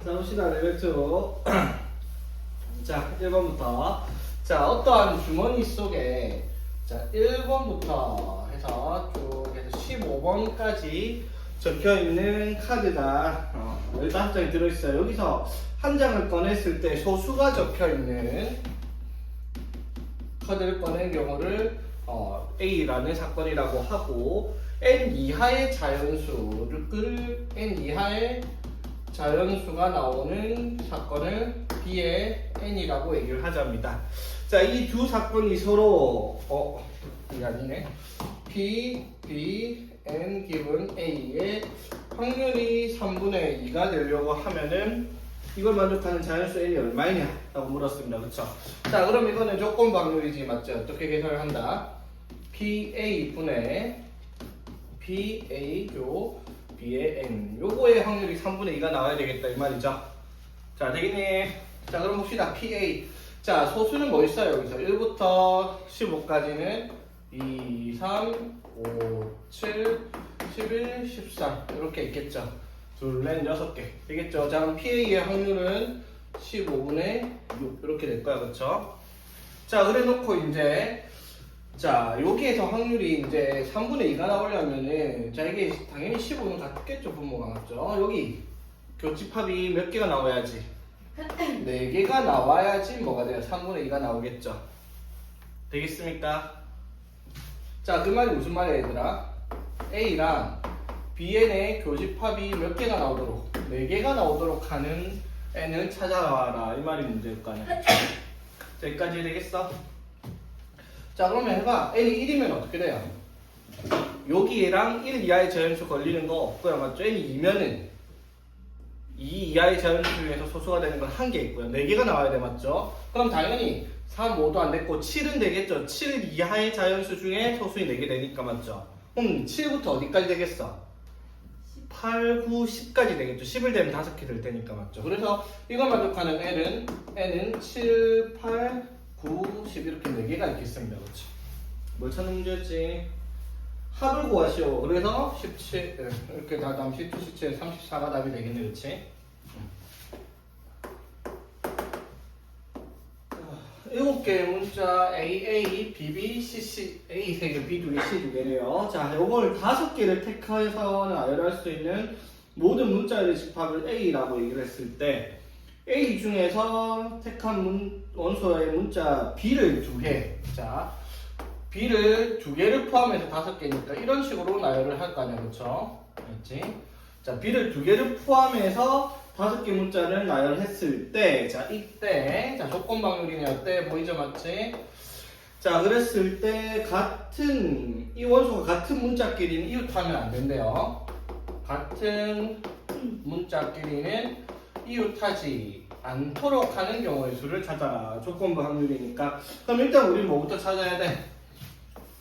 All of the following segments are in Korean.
자, 봅시다. 레벨 2. 자, 1번부터. 자, 어떠한 주머니 속에 자, 1번부터 해서 쭉 해서 15번까지 적혀 있는 카드가 15장이 들어있어요. 여기서 한 장을 꺼냈을 때 소수가 적혀 있는 카드를 꺼낸 경우를 A라는 사건이라고 하고, N 이하의 자연수가 나오는 사건을 B의 N이라고 얘기를 하자입니다. 자, 이 두 사건이 서로 이게 아니네. P, B, N 기분 A의 확률이 3분의 2가 되려고 하면은 이걸 만족하는 자연수 N이 얼마이냐? 라고 물었습니다. 그쵸? 자, 그럼 이거는 조건 확률이지, 맞죠? 어떻게 계산을 한다? PA분의 PA교 B의 N. 요거의 확률이 3분의 2가 나와야 되겠다, 이 말이죠. 자, 되겠네. 자, 그럼 봅시다. PA. 자, 소수는 뭐 있어요? 여기서 1부터 15까지는 2, 3, 5, 7, 11, 13 이렇게 있겠죠. 둘, 넷, 6개 되겠죠. 자, 그럼 PA의 확률은 15분의 6 이렇게 될 거야, 그렇죠? 자, 그래 놓고 이제 자, 여기에서 확률이 이제 3분의 2가 나오려면은 자, 이게 당연히 15는 같겠죠, 분모가. 맞죠? 여기 교집합이 몇 개가 나와야지? 4개가 나와야지 뭐가 돼요? 3분의 2가 나오겠죠. 되겠습니까? 자, 그 말이 무슨 말이야, 얘들아? A랑 Bn의 교집합이 몇 개가 나오도록, 4개가 나오도록 하는 N을 찾아와라, 이 말이 문제일 거 아니야. 자, 여기까지 되겠어? 자, 그러면 해봐. N이 1이면 어떻게 돼요? 여기랑 1 이하의 자연수 걸리는 거 없고요, 맞죠? N이 2면은 2 이하의 자연수 중에서 소수가 되는 건 1개 있고요. 4개가 나와야 돼, 맞죠? 그럼 당연히 3, 5도 안 됐고 7은 되겠죠? 7 이하의 자연수 중에 소수이 4개 되니까, 맞죠? 그럼 7부터 어디까지 되겠어? 8, 9, 10까지 되겠죠? 10을 되면 5개 될 테니까, 맞죠? 그래서 이걸 만족하는 N은 7, 8, 9, 10 이렇게 4개가 있겠습니다. 그렇죠? 뭘 찾는 문제였지? 합을 구하시오. 그래서 17 이렇게 다 다음 17, 17, 34가 답이 되겠네. 그렇지? 7개의 문자 AA, BB, CC, A 3개, B 2개, C 2개래요. 자, 요걸 5개를 택해서는 나열할 수 있는 모든 문자의 집합을 A라고 얘기를 했을 때 A 중에서 택한 원소의 문자 B를 2개. 자, B를 2개를 포함해서 5개니까 이런 식으로 나열을 할 거 아니야, 그쵸? 그렇지? 자, B를 2개를 포함해서 5개 문자를 나열했을 때, 자, 이때, 자, 조건 방울이네. 어때? 보이죠? 맞지? 자, 그랬을 때, 이 원소가 같은 문자끼리는 이웃하면 안 된대요. 같은 문자끼리는 이웃하지 않도록 하는 경우의 수를 찾아라. 조건부 확률이니까. 그럼 일단 우리 뭐부터 찾아야 돼?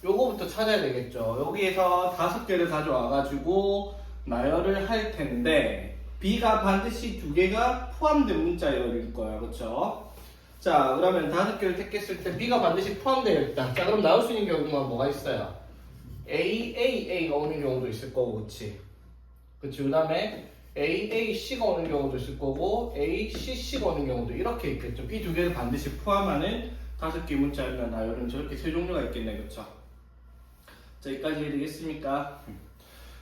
요거부터 찾아야 되겠죠. 여기에서 5개를 가져와가지고 나열을 할 텐데, B가 반드시 2개가 포함된 문자일 거야. 그쵸? 자, 그러면 5개를 택했을 때 B가 반드시 포함되어 있다. 자, 그럼 나올 수 있는 경우가 뭐가 있어요? A가 오는 경우도 있을 거고, 그치? 그치? 그 다음에 AAC가 오는 경우도 있을 거고, ACC가 오는 경우도 이렇게 있겠죠. B 2개를 반드시 포함하는 5개 문자이면 나열은 저렇게 세 종류가 있겠네. 그쵸? 자, 여기까지 되겠습니까?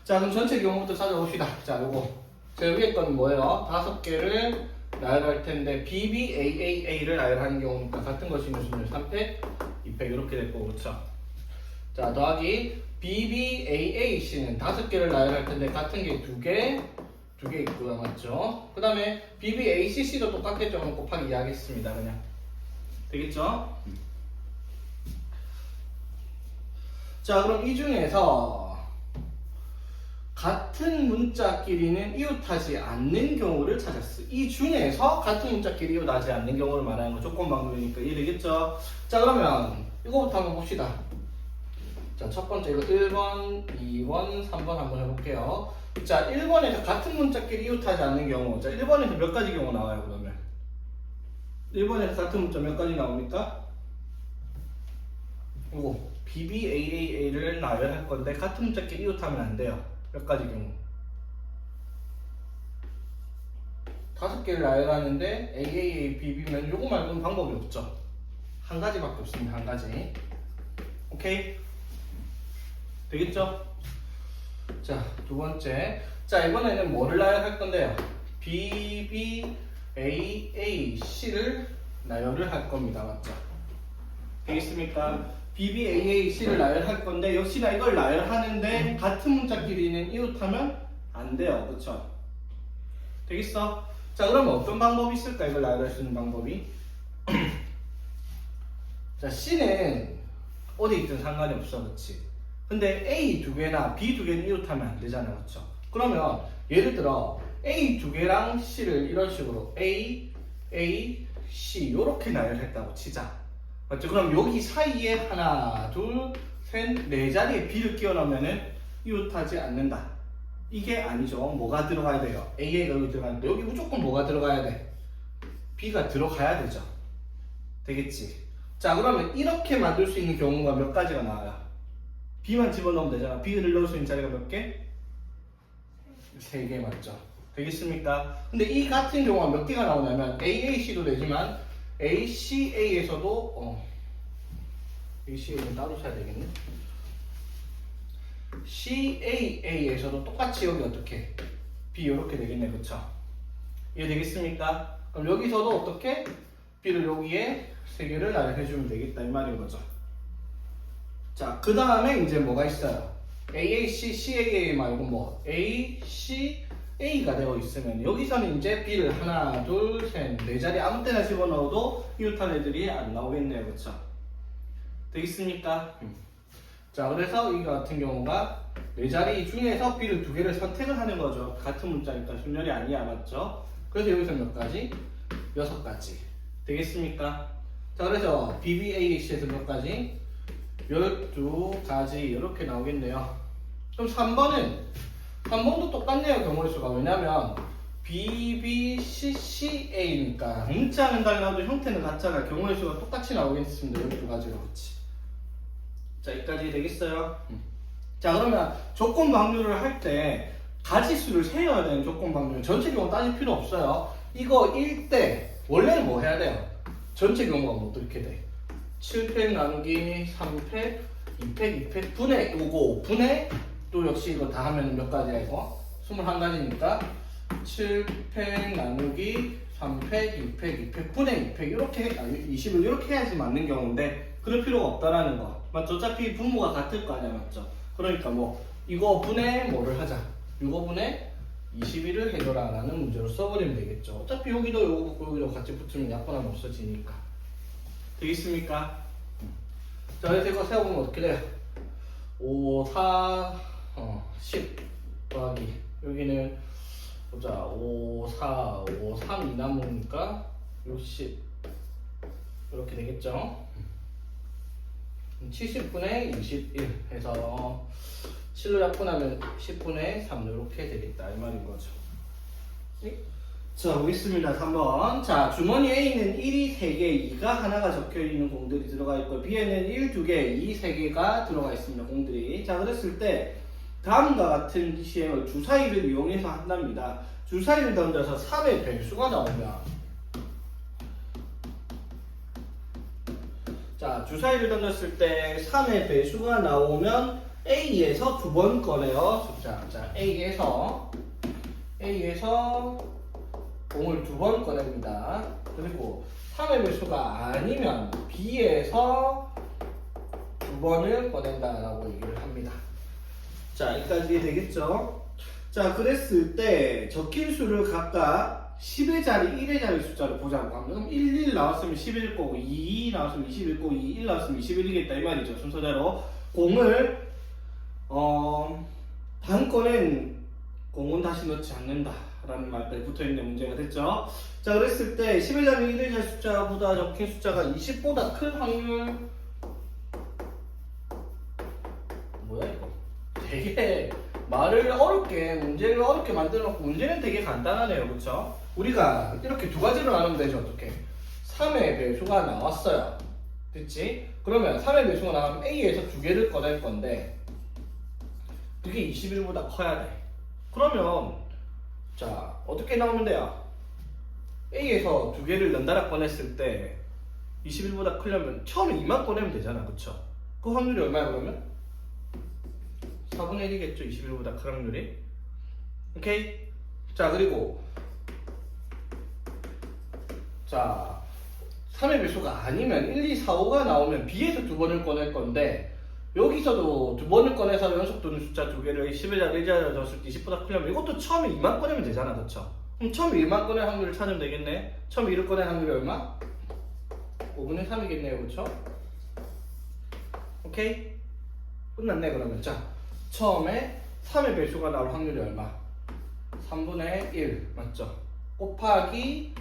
자, 그럼 전체 경우부터 찾아봅시다. 자, 요거. 자, 위에 건 뭐예요? 5개를 나열할 텐데, BBAA를 나열하는 경우니까 같은 것이 무슨 3팩, 2팩 이렇게 될 거고, 그쵸? 자, 더하기 BBAAC는 5개를 나열할 텐데, 같은 게 2개 있고요, 맞죠? 그 다음에 BBACC도 똑같겠죠? 그럼 곱하기 2 하겠습니다, 그냥. 되겠죠? 자, 그럼 이 중에서 같은 문자끼리는 이웃하지 않는 경우를 찾았어. 이 중에서 같은 문자끼리 이웃하지 않는 경우를 말하는 거 조건 방법이니까 이해되겠죠? 자, 그러면 이거부터 한번 봅시다. 자, 첫 번째 이거 1번, 2번, 3번 한번 해볼게요. 자, 1번에서 같은 문자끼리 이웃하지 않는 경우. 자, 1번에서 몇 가지 경우 나와요, 그러면? 1번에서 같은 문자 몇 가지 나옵니까? 이거 BBAA를 나열할 건데 같은 문자끼리 이웃하면 안 돼요. 몇 가지 경우? 5개를 나열하는데 A, BB면 요거 말고는 방법이 없죠. 한 가지밖에 없습니다. 한 가지. 오케이? 되겠죠? 자, 두 번째. 자, 이번에는 뭐를 나열할 건데요? B, A, C를 나열을 할 겁니다. 맞죠? 되겠습니까? B, A, C를 나열할 건데 역시나 이걸 나열하는데 같은 문자끼리는 이웃하면 안 돼요. 그쵸? 되겠어? 자, 그러면 어떤 방법이 있을까? 이걸 나열할 수 있는 방법이. 자, C는 어디 있든 상관이 없어. 그치? 근데 A 2개나 B 2개는 이웃하면 안 되잖아. 그쵸? 그러면 예를 들어 A 2개랑 C를 이런 식으로 A, C 요렇게 나열했다고 치자. 맞죠? 그럼 여기 사이에 하나, 둘, 셋, 네 자리에 B를 끼워 넣으면은 이웃하지 않는다. 이게 아니죠. 뭐가 들어가야 돼요? A가 여기 들어가는데 여기 무조건 뭐가 들어가야 돼? B가 들어가야 되죠. 되겠지? 자, 그러면 이렇게 만들 수 있는 경우가 몇 가지가 나와요? B만 집어넣으면 되잖아. B를 넣을 수 있는 자리가 몇 개? 3개 맞죠? 되겠습니까? 근데 이 같은 경우가 몇 개가 나오냐면 AAC도 되지만 ACA에서도 ACA는 따로 써야 되겠네. CAA에서도 똑같이 여기 어떻게 B 이렇게 되겠네. 그쵸? 이해 되겠습니까? 그럼 여기서도 어떻게 B를 여기에 3개를 나열해주면 되겠다 이 말인 거죠. 자, 그 다음에 이제 뭐가 있어요? AAC, CAA 말고 뭐 A, C, A가 되어 있으면 여기서는 이제 B를 하나, 둘, 셋, 네 자리 아무 때나 집어넣어도 이웃한 애들이 안 나오겠네요. 그쵸? 되겠습니까? 자, 그래서 이 같은 경우가 네 자리 중에서 B를 2개를 선택을 하는 거죠. 같은 문자니까 순열이 아니야. 맞죠? 그래서 여기서 몇 가지? 6가지. 되겠습니까? 자, 그래서 BBAC에서 몇 가지? 12가지 이렇게 나오겠네요. 그럼 3번도 똑같네요. 경우의 수가. 왜냐면 BBCCA니까 문자는 달라도 형태는 같잖아. 경우의 수가 똑같이 나오겠습니다. 12가지로. 그치? 자, 여기까지 되겠어요? 자, 그러면 조건 방류를 할 때 가지수를 세어야 되는 조건 방류. 전체 경우 따질 필요 없어요. 이거 1대 원래는 뭐 해야 돼요? 전체 경우가 뭐 어떻게 돼? 7팩 나누기 3팩, 2팩, 2팩, 분의 요거 5분의 또 역시 이거 다 하면 몇 가지야 이거? 21가지니까 7팩 나누기 3팩, 2팩, 2팩, 분의 2팩 이렇게 20을 이렇게 해야지 맞는 경우인데 그럴 필요가 없다라는 거. 맞죠? 어차피 분모가 같을 거 아니야. 맞죠? 그러니까 뭐 이거 분의 뭐를 하자. 이거 분의 21을 해줘라 라는 문제로 써버리면 되겠죠. 어차피 여기도 여기도 같이 붙으면 약분하면 없어지니까. 되겠습니까? 자, 그래서 이거 세워보면 어떻게 돼요? 5, 4, 10 더하기 여기는 보자. 5, 4, 5, 3 이 남으니까 60 이렇게 되겠죠? 70분의 21 해서 7로 약분하면 10분의 3 이렇게 되겠다 이 말인 거죠. 자, 보겠습니다. 3번. 자, 주머니 A는 1이 3개, 2가 하나가 적혀 있는 공들이 들어가 있고 B에는 1, 2개, 2, 3개가 들어가 있습니다. 공들이. 자, 그랬을 때 다음과 같은 시행을 주사위를 이용해서 한답니다. 주사위를 던져서 3의 배수가 나오면 자, 주사위를 던졌을 때 3의 배수가 나오면 A에서 2번 꺼내요. 숫자. 자, A에서 공을 2번 꺼냅니다. 그리고 3의 배수가 아니면 B에서 2번을 꺼낸다라고 얘기를 합니다. 자, 여기까지 되겠죠? 자, 그랬을 때 적힌 수를 각각 10의 자리, 1의 자리 숫자로 보자고 합니다. 그럼 1 나왔으면 11일 거고 2 나왔으면 20일 거고 1 나왔으면 21이겠다 이 말이죠. 순서대로 공을 반 꺼낸 공은 다시 넣지 않는다 라는 말까지 붙어있는 문제가 됐죠. 자, 그랬을 때 10의 자리, 1의 자리 숫자보다 적힌 숫자가 20보다 큰 확률 뭐야 이거? 되게 말을 어렵게 문제를 어렵게 만들어놓고 문제는 되게 간단하네요. 그쵸? 우리가 이렇게 두 가지로 나누면 되죠. 어떻게? 3의 배수가 나왔어요. 됐지? 그러면 3의 배수가 나오면 A에서 2개를 꺼낼 건데 그게 21보다 커야 돼. 그러면 자, 어떻게 나오면 돼요? A에서 두 개를 연달아 꺼냈을 때 21보다 크려면 처음에 2만 꺼내면 되잖아, 그쵸? 그 확률이 얼마야 그러면? 4분의 1이겠죠, 21보다 큰 확률이. 오케이? 자, 그리고 자 3의 배수가 아니면 1, 2, 4, 5가 나오면 B에서 두 번을 꺼낼 건데 여기서도 두 번을 꺼내서 연속 도는 숫자 두 개를 10에다 1자리에 넣었을 때 20보다 크려면 이것도 처음에 2만 꺼내면 되잖아, 그쵸? 그럼 처음에 1만 꺼낼 확률을 찾으면 되겠네. 처음에 1을 꺼낼 확률이 얼마? 5분의 3이겠네요, 그쵸? 오케이? 끝났네 그러면. 자, 처음에 3의 배수가 나올 확률이 얼마? 3분의 1 맞죠? 곱하기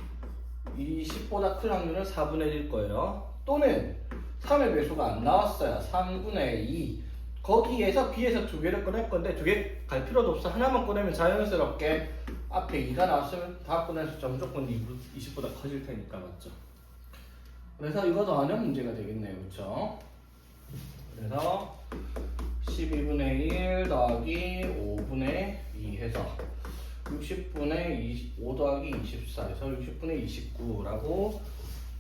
20보다 큰 확률은 4분의 1일 거예요. 또는 3의 배수가 안 나왔어요. 3분의 2 거기에서 B에서 두 개를 꺼낼 건데 두 개 갈 필요도 없어. 하나만 꺼내면 자연스럽게 앞에 2가 나왔으면 다 꺼낸 숫자 무조건 20보다 커질 테니까 맞죠? 그래서 이거 더하면 문제가 되겠네요, 그쵸? 그래서 12분의 1 더하기 5분의 2 해서 60분의 5 더하기 24 해서 60분의 29라고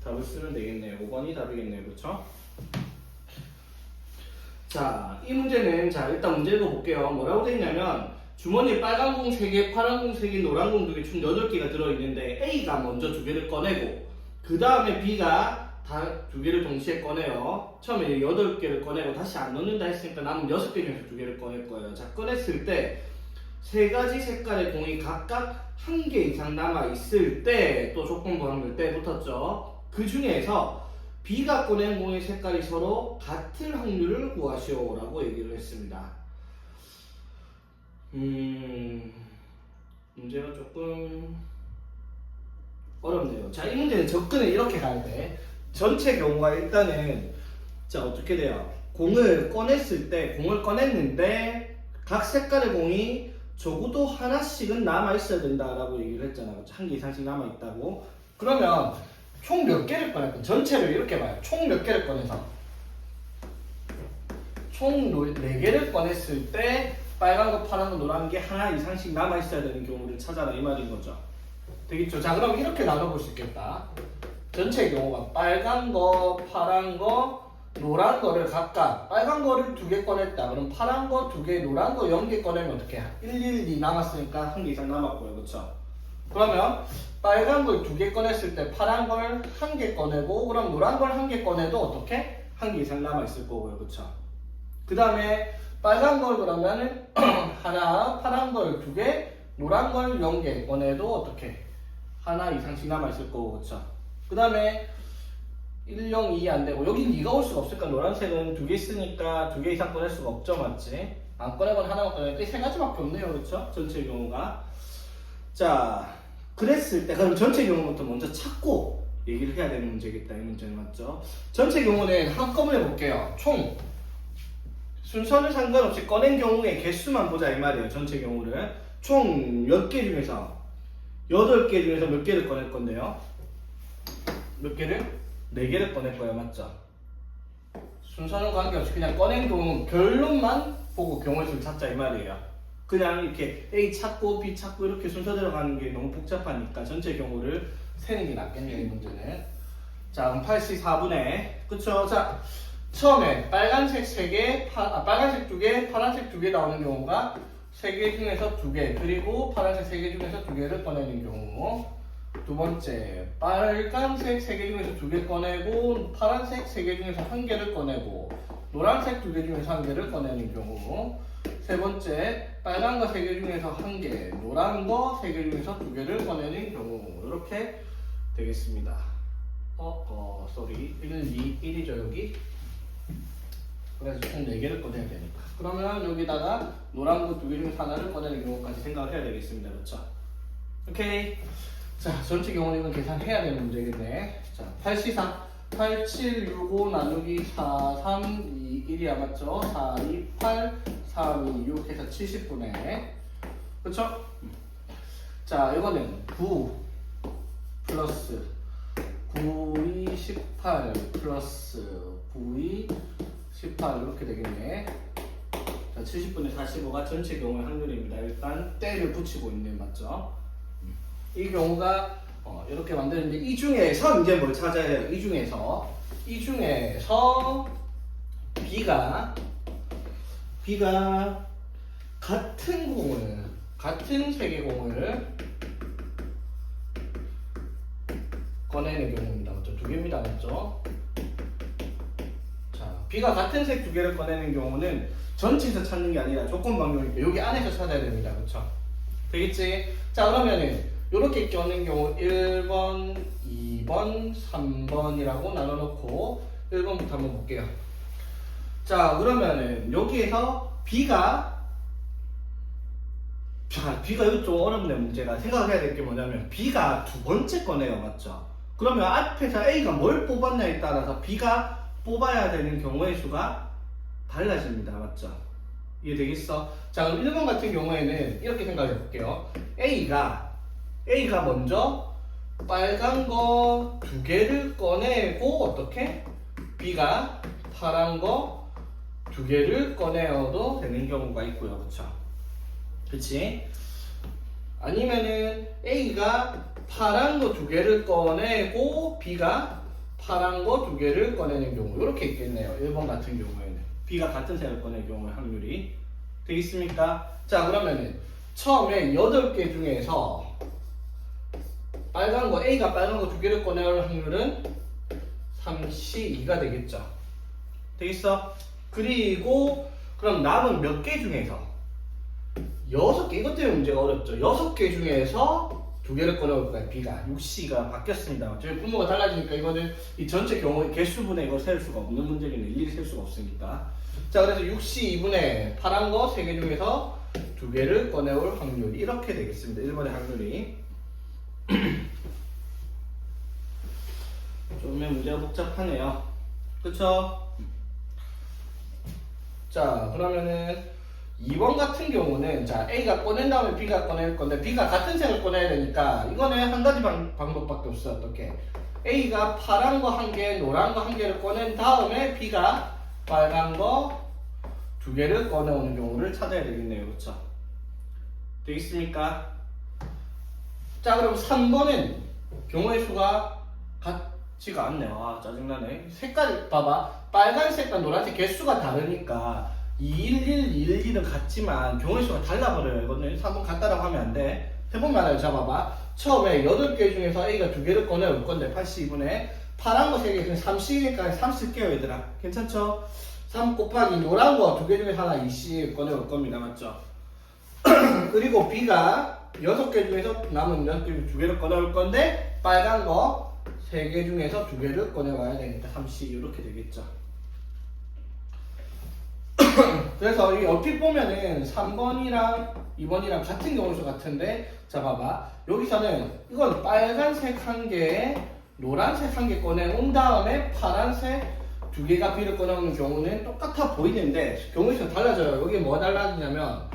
답을 쓰면 되겠네요. 5번이 답이겠네요, 그쵸? 자, 이 문제는 자 일단 문제 읽어볼게요. 뭐라고 되어 있냐면 주머니에 빨간 공 3개, 파란 공 3개, 노란 공 2개 총 8개가 들어있는데 A가 먼저 두 개를 꺼내고 그 다음에 B가 다 두 개를 동시에 꺼내요. 처음에 8개를 꺼내고 다시 안 넣는다 했으니까 남은 6개 중에서 두 개를 꺼낼 거예요. 자, 꺼냈을 때 세 가지 색깔의 공이 각각 1개 이상 남아있을 때 또 조건부 확률 때 붙었죠. 그 중에서 B가 꺼낸 공의 색깔이 서로 같을 확률을 구하시오 라고 얘기를 했습니다. 문제가 조금 어렵네요. 자, 이 문제는 접근을 이렇게 가야 돼. 전체 경우가 일단은 자 어떻게 돼요? 공을 꺼냈을 때 공을 꺼냈는데 각 색깔의 공이 적어도 하나씩은 남아있어야 된다라고 얘기를 했잖아. 한 개 이상씩 남아있다고. 그러면 총 몇 개를 꺼낼 거야? 전체를 이렇게 봐요. 총 몇 개를 꺼내서 총 4개를 꺼냈을 때 빨간 거, 파란 거, 노란 게 하나 이상씩 남아있어야 되는 경우를 찾아라 이 말인 거죠. 되겠죠? 자, 그럼 이렇게 나눠볼 수 있겠다. 전체 경우가 빨간 거, 파란 거, 노란 거를 각각 빨간 거를 2개 꺼냈다. 그럼 파란 거 2개, 노란 거 0개 꺼내면 어떻게 해? 1, 1, 2 남았으니까 1개 이상 남았고요. 그렇죠? 그러면 빨간 걸 2개 꺼냈을 때 파란 걸 1개 꺼내고 그럼 노란 걸 1개 꺼내도 어떻게? 1개 이상 남아있을 거고요. 그렇죠? 그 다음에 빨간 걸 그러면은 하나, 파란 걸 2개, 노란 걸 0개 꺼내도 어떻게? 하나 이상씩 남아있을 거고. 그렇죠? 그 다음에 1, 0, 2 안되고 여긴 2가 올 수가 없으니까 노란색은 2개 있으니까 2개 이상 꺼낼 수가 없죠, 맞지? 안 꺼내건 하나만 꺼내니까 이 3가지밖에 없네요, 그렇죠? 전체 경우가. 자, 그랬을 때 그럼 전체 경우부터 먼저 찾고 얘기를 해야 되는 문제겠다, 이 문제는. 맞죠? 전체 경우는 한꺼번에 볼게요. 총 순서는 상관없이 꺼낸 경우의 개수만 보자 이 말이에요. 전체 경우를 총 몇 개 중에서 8개 중에서 몇 개를 꺼낼 건데요? 몇 개를? 4개를 꺼낼 거예요, 맞죠? 순서는 관계없이 그냥 꺼낸 경우 결론만 보고 경우의 수를 찾자 이 말이에요. 그냥 이렇게 A 찾고 B 찾고 이렇게 순서 들어가는 게 너무 복잡하니까 전체 경우를 세는 게 낫겠네요, 이 문제는. 자, 그럼 84분의 그쵸? 자, 처음에 빨간색 3개, 빨간색 2개, 파란색 2개 나오는 경우가 3개 중에서 2개, 그리고 파란색 3개 중에서 2개를 꺼내는 경우. 두 번째, 빨간색 3개 중에서 2개 꺼내고 파란색 3개 중에서 1개를 꺼내고 노란색 2개 중에서 1개를 꺼내는 경우. 세 번째, 빨간 거 3개 중에서 1개, 노란 거 3개 중에서 2개를 꺼내는 경우. 이렇게 되겠습니다. 쏘리 1, 2, 1이죠 여기. 그래서 총 4개를 꺼내야 되니까. 그러면 여기다가 노란 거 2개 중에서 하나를 꺼내는 경우까지 생각을 해야 되겠습니다. 그렇죠? 오케이. 자, 전체 경우는 이건 계산해야 되는 문제겠네. 자, 84, 8, 7, 6, 5 나누기 4, 3, 2, 1이야 맞죠? 4, 2, 8, 3, 2, 6 해서 70분의 그쵸? 자, 이거는 9 플러스 9, 2, 18 플러스 9, 2, 18 이렇게 되겠네. 자, 70분의 45가 전체 경우의 확률입니다. 일단 때를 붙이고 있네, 맞죠? 이 경우가 이렇게 만드는데 이 중에서 이제 뭘 찾아야 돼요? 이 중에서 B가 같은 색의 공을 꺼내는 경우입니다. 맞죠? 두 개입니다. 맞죠? 자, B가 같은 색 두 개를 꺼내는 경우는 전체에서 찾는 게 아니라 조건 방정이니까 여기 안에서 찾아야 됩니다. 그렇죠? 되겠지? 자, 그러면은 이렇게 껴는 경우 1번, 2번, 3번이라고 나눠놓고 1번부터 한번 볼게요. 자, 그러면은 여기에서 B가 이거 좀 어렵네. 문제가 생각해야 될 게 뭐냐면 B가 두 번째 거네요. 맞죠? 그러면 앞에서 A가 뭘 뽑았냐에 따라서 B가 뽑아야 되는 경우의 수가 달라집니다. 맞죠? 이해되겠어? 자, 그럼 1번 같은 경우에는 이렇게 생각해 볼게요. A가 먼저 빨간 거 두 개를 꺼내고 어떻게? B가 파란 거 두 개를 꺼내어도 되는 경우가 있고요. 그쵸? 그치? 아니면은 A가 파란 거 두 개를 꺼내고 B가 파란 거 두 개를 꺼내는 경우 이렇게 있겠네요. 1번 같은 경우에는 B가 같은 색을 꺼낼 경우의 확률이 되겠습니까? 자, 그러면은 처음에 8개 중에서 A가 빨간 거 두 개를 꺼낼 확률은 3C2가 되겠죠. 되겠어? 그리고 그럼 남은 몇 개 중에서 6개, 이것 때문에 문제가 어렵죠. 6개 중에서 두 개를 꺼내올 거예요. B가 6C가 바뀌었습니다. 저희 분모가 달라지니까 이거는 이 전체 경우 개수분의 이걸 셀 수가 없는 문제겠네. 일일이 셀 수가 없으니까. 자, 그래서 6C2분의 파란 거 3개 중에서 두 개를 꺼내올 확률이 이렇게 되겠습니다. 1번의 확률이. 좀 문제가 복잡하네요. 그쵸? 자, 그러면은 2번 같은 경우는 자, A가 꺼낸 다음에 B가 꺼낼 건데 B가 같은 색을 꺼내야 되니까 이거는 한 가지 방법밖에 없어요. 어떻게? A가 파란 거 한 개, 노란 거 한 개를 꺼낸 다음에 B가 빨간 거 두 개를 꺼내오는 경우를 찾아야 되겠네요. 그렇죠? 되겠습니까? 자, 그럼 3번은 경우의 수가 같지가 않네요. 아, 짜증나네. 색깔 봐봐. 빨간색과 노란색 개수가 다르니까 211, 212는 같지만 경우의 수가 달라버려요. 이거는 3번 같다라고 하면 안 돼. 해보면 알아요. 자, 봐봐. 처음에 8개 중에서 A가 두 개를 꺼내올 건데 82분의 파란 거 3개, 그럼 30이니까 30개요, 얘들아. 괜찮죠? 3 곱하기 노란 거 두 개 중에 하나 2C 꺼내올 겁니다. 맞죠? 그리고 B가 6개 중에서 남은 몇 개 두 개를 꺼내올 건데 빨간 거 3개 중에서 두 개를 꺼내와야 되니까 3C 이렇게 되겠죠. 그래서 이 얼핏 보면은 3번이랑 2번이랑 같은 경우수 같은데 자, 봐봐. 여기서는 이건 빨간색 한 개에 노란색 한 개 꺼내온 다음에 파란색 두 개가 B를 꺼내오는 경우는 똑같아 보이는데 경우수는 달라져요. 여기 뭐 달라지냐면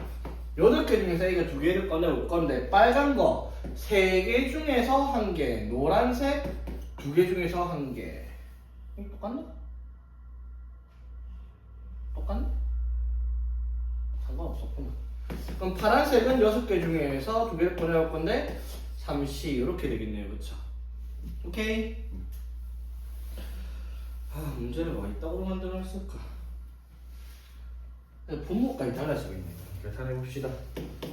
8개 중에서 A가 두 개를 꺼내올 건데 빨간 거 3개 중에서 한 개, 노란색 두 개 중에서 한 개. 똑같나? 똑같나? 상관없었구나. 그럼 파란색은 6개 중에서 두 개를 꺼내올 건데 3C 이렇게 되겠네요. 그쵸? 오케이? 문제를 뭐 이따구로 만들어놨을까? 분모까지 달라지겠네요. 계산해봅시다.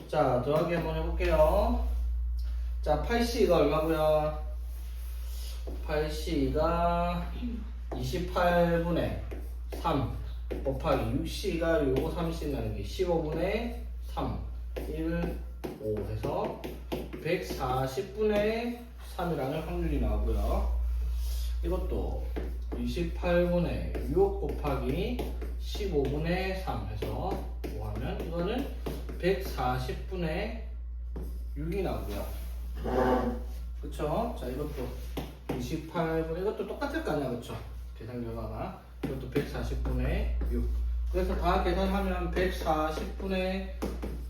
자, 더하기 한번 해볼게요. 자, 8C가 얼마고요? 8C가 28분의 3 곱하기 6C가 요거 3C 나는 게 15분의 3 1, 5 해서 140분의 3이라는 확률이 나오고요. 이것도 28분의 6 곱하기 15분의 3 해서 5 하면 이거는 140분의 6이 나오고요. 그쵸? 자, 이것도 28분, 이것도 똑같을 거 아니야, 그쵸? 계산 결과가. 이것도 140분의 6. 그래서 다 계산하면 140분의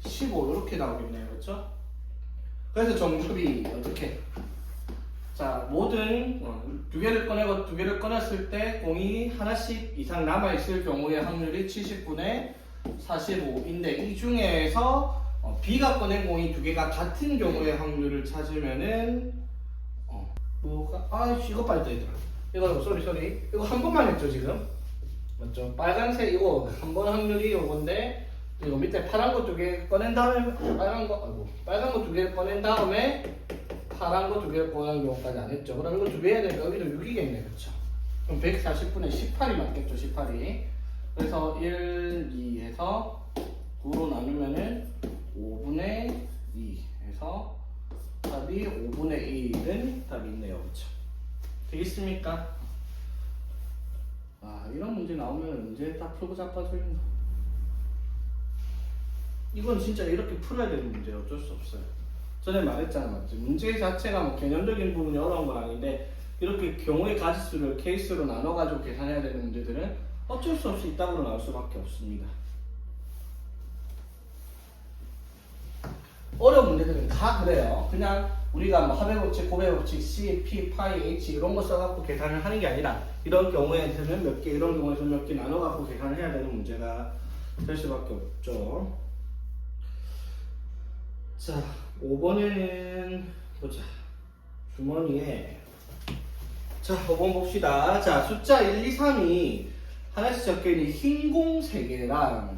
15 이렇게 나오겠네요, 그쵸? 그래서 정답이 어떻게? 자, 모든 두 개를 꺼내고 두 개를 꺼냈을 때 공이 하나씩 이상 남아있을 경우의 확률이 70분의 45인데 이 중에서 B가 꺼낸 공이 두 개가 같은 경우의 확률을 찾으면은 뭐가 이거 빨리 떠있더라. 이거 쏘리 이거 한 번만 했죠 지금. 맞죠? 빨간색 이거 한 번 확률이 요건데 이거 밑에 파란 거 두 개 꺼낸 다음에 빨간 거 두 개 꺼낸 다음에 파란 거 두 개 꺼낸 경우까지 안 했죠. 그럼 이거 두 개 해야 되니까 여기도 6이겠네, 그렇죠? 그럼 140분의 18이 맞겠죠, 18이. 그래서 1, 2 해서 9로 나누면은 5분의 2 해서 답이 5분의 1은 답이 있네요, 그렇죠? 되겠습니까? 이런 문제 나오면 언제 딱 풀고 자빠져있나. 이건 진짜 이렇게 풀어야 되는 문제예요. 어쩔 수 없어요. 전에 말했잖아, 맞지? 문제 자체가 뭐 개념적인 부분이 어려운 건 아닌데 이렇게 경우의 가지수를 케이스로 나눠가지고 계산해야 되는 문제들은 어쩔 수 없이 이따구로 나올 수밖에 없습니다. 어려운 문제들은 다 그래요. 그냥 우리가 뭐 합의 법칙, 곱의 법칙, C, P, 파이, H 이런 거 써갖고 계산을 하는 게 아니라 이런 경우에는 몇 개, 이런 경우에는 몇 개 나눠갖고 계산을 해야 되는 문제가 될 수밖에 없죠. 자, 5번에는 보자. 주머니에 자, 5번 봅시다. 자, 숫자 1, 2, 3이 하나씩 적혀있는 흰 공 3개랑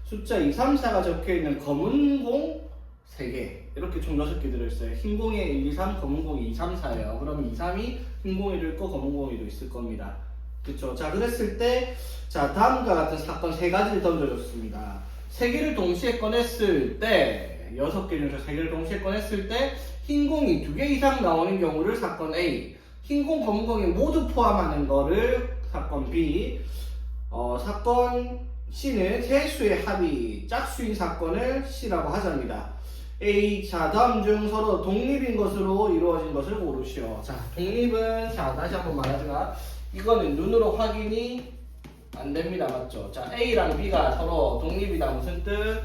숫자 2, 3, 4가 적혀있는 검은 공 3개 이렇게 총 6개 들어있어요. 흰 공에 1, 2, 3, 검은 공이 2, 3, 4예요. 그러면 2, 3이 흰 공이도 있고 검은 공이도 있을 겁니다. 그쵸? 자, 그랬을 때 자, 다음과 같은 사건 3가지를 던져줬습니다. 3개를 동시에 꺼냈을 때 6개 중에서 3개를 동시에 꺼냈을 때 흰 공이 2개 이상 나오는 경우를 사건 A, 흰 공, 검은 공이 모두 포함하는 거를 사건 B, 사건 C는 세 수의 합이 짝수인 사건을 C라고 하자입니다. A, 자, 다음 중 서로 독립인 것으로 이루어진 것을 고르시오. 자, 독립은, 자, 다시 한번 말하지만, 이거는 눈으로 확인이 안 됩니다. 맞죠? 자, A랑 B가 서로 독립이다. 무슨 뜻?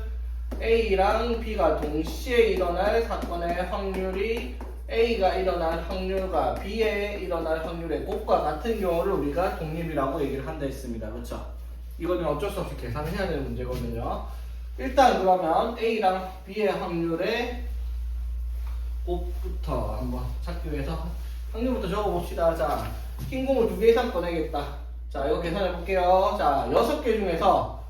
A랑 B가 동시에 일어날 사건의 확률이 A가 일어날 확률과 B에 일어날 확률의 곱과 같은 경우를 우리가 독립이라고 얘기를 한다 했습니다. 그렇죠? 이거는 어쩔 수 없이 계산을 해야 되는 문제거든요. 일단 그러면 A랑 B의 확률의 곱부터 한번 찾기 위해서 확률부터 적어봅시다. 자, 흰 공을 2개 이상 꺼내겠다. 자, 이거 계산해 볼게요. 자, 6개 중에서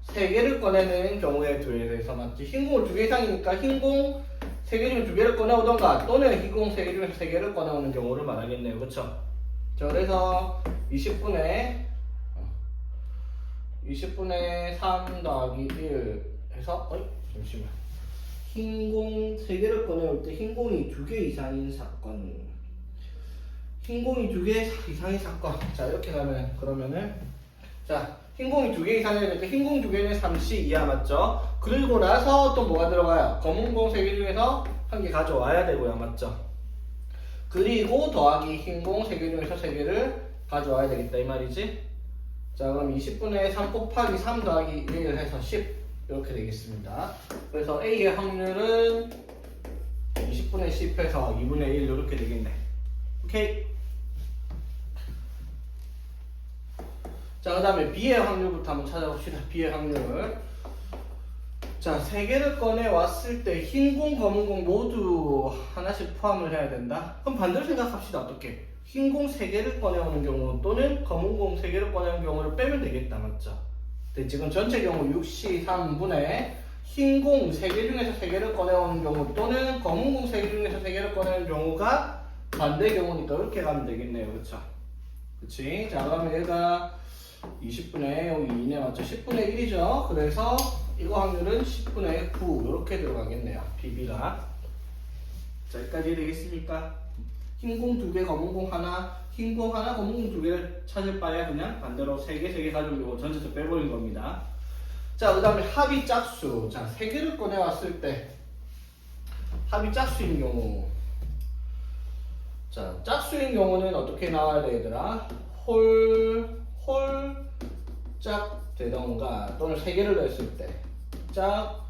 3개를 꺼내는 경우에 대해서 맞지? 흰 공을 2개 이상이니까 흰 공 3개 중에 2개를 꺼내오던가 또는 흰 공 3개 중에서 3개를 꺼내오는 경우를 말하겠네요. 그쵸? 자, 그래서 20분의 3 더하기 1 해서 잠시만. 흰 공 3개를 꺼내올 때 흰 공이 2개 이상인 사건. 흰 공이 2개 이상인 사건. 자, 이렇게 가면 그러면은 자, 흰 공이 2개 이상이야 되니까 흰 공 2개는 3C 이하 맞죠? 그리고 나서 또 뭐가 들어가요? 검은 공 3개 중에서 1개 가져와야 되고요. 맞죠? 그리고 더하기 흰 공 3개 중에서 3개를 가져와야 되겠다 이 말이지? 자, 그럼 20분의 3 곱하기 3 더하기 1 해서 10 이렇게 되겠습니다. 그래서 A의 확률은 20분의 10 해서 2분의 1 이렇게 되겠네. 오케이. 자, 그 다음에 B의 확률부터 한번 찾아봅시다. B의 확률. 자, 3개를 꺼내왔을 때 흰 공, 검은 공 모두 하나씩 포함을 해야 된다? 그럼 반대로 생각합시다. 어떻게? 흰 공 3개를 꺼내오는 경우 또는 검은 공 3개를 꺼내오는 경우를 빼면 되겠다. 맞죠? 근데 지금 전체 경우 6C3분의 흰 공 3개 중에서 3개를 꺼내오는 경우 또는 검은 공 3개 중에서 3개를 꺼내는 경우가 반대 경우니까 이렇게 가면 되겠네요. 그쵸? 그치? 자, 그러면 얘가 20분의 여기 2네 맞죠? 10분의 1이죠? 그래서 이거 확률은 10분의 9 이렇게 들어가겠네요. BB가. 자, 여기까지 되겠습니까? 흰 공 2개, 검은 공 하나, 흰 공 하나, 검은 공 2개를 찾을 바에 그냥 반대로 3개 가지고 전체적 빼버린 겁니다. 자, 그 다음에 합이 짝수. 자, 3개를 꺼내왔을 때 합이 짝수인 경우. 자, 짝수인 경우는 어떻게 나와야 돼, 얘들아? 짝 되던가 또는 3개를 더했을 때 짝